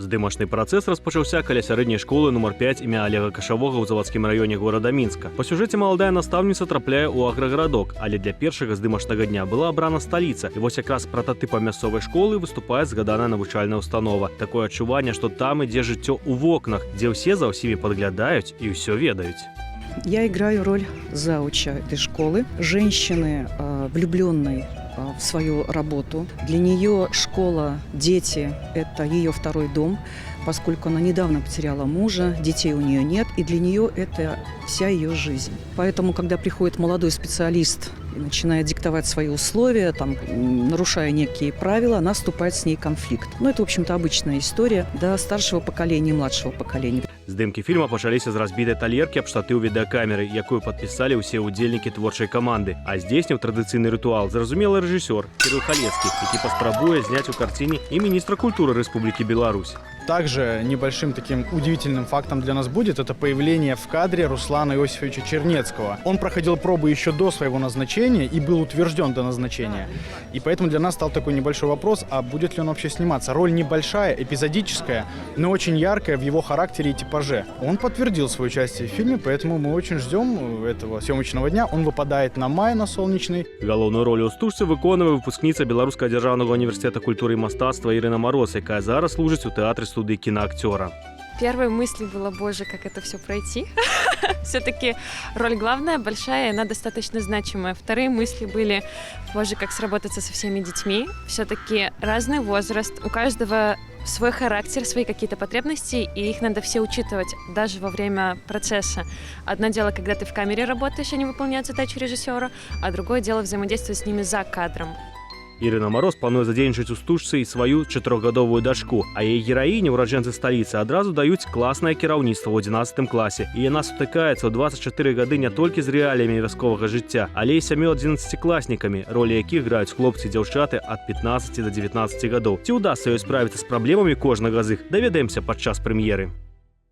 Здымачны працэс распачаўся каля сярэдняй школы нумар 5 імя Олега Кашавога ў завадскім раёне горада Мінска. Па сюжэце маладая настаўніца трапляе ў аграгарадок, але для першага здымачнага дня была абрана сталіца. І вось якраз прататыпам мясцовай школы выступае згаданая навучальная установа. Такое адчуванне, што там ідзе жыццё ў вокнах, дзе ўсе за ўсімі падглядаюць і ўсё ведаюць. Я играю роль зауча этой школы, женщины, влюбленной в свою работу. Для нее школа, дети – это ее второй дом, поскольку она недавно потеряла мужа, детей у нее нет, и для нее это вся ее жизнь. Поэтому, когда приходит молодой специалист и начинает диктовать свои условия, там, нарушая некие правила, она вступает с ней в конфликт. Ну, это, в общем-то, обычная история до старшего поколения и младшего поколения. Здымкі фільма пачаліся з разбітай талеркі аб штатыў відэакамеры, якую падпісалі ўсе ўдзельнікі творчай каманды. А здзейсніў традыцыйны рытуал зразумелы рэжысёр Кирилл Халецкі, які паспрабуе зняць у карціне і міністра культуры Рэспублікі Беларусь. Также небольшим таким удивительным фактом для нас будет это появление в кадре Руслана Иосифовича Чернецкого. Он проходил пробы еще до своего назначения и был утвержден до назначения. И поэтому для нас стал такой небольшой вопрос, а будет ли он вообще сниматься. Роль небольшая, эпизодическая, но очень яркая в его характере и типаже. Он подтвердил свое участие в фильме, поэтому мы очень ждем этого съемочного дня. Он выпадает на май, на солнечный. Галоўную роль у стужцы выконвае выпускніца Беларускага дзяржаўнага універсітэта культуры і мастацтва Ірына Мароз, якая зараз служыць у тэатры студии киноактера. Первой мыслью было, боже, как это все пройти. Все-таки роль главная, большая, и она достаточно значимая. Вторые мысли были, боже, как сработаться со всеми детьми. Все-таки разный возраст, у каждого свой характер, свои какие-то потребности, и их надо все учитывать даже во время процесса. Одно дело, когда ты в камере работаешь, они выполняют задачу режиссера, а другое дело взаимодействовать с ними за кадром. Ірына Мароз плануе задзейнічаць у стужцы і сваю 4-гадовую дачку, а яе гераіні, ураджэнцы сталіцы, адразу даюць класнае кіраўніцтва ў 11 класе. І яна сутыкаецца ў 24 гады не толькі з рэаліямі вясковага жыцця, але і 7-11-класнікамі, ролі якіх граюць хлопцы і дзяўчаты ад 15 до 19 гадоў. Ці ўдасца ёй справіцца з праблемамі кожнага з іх, даведаемся падчас прэм'еры.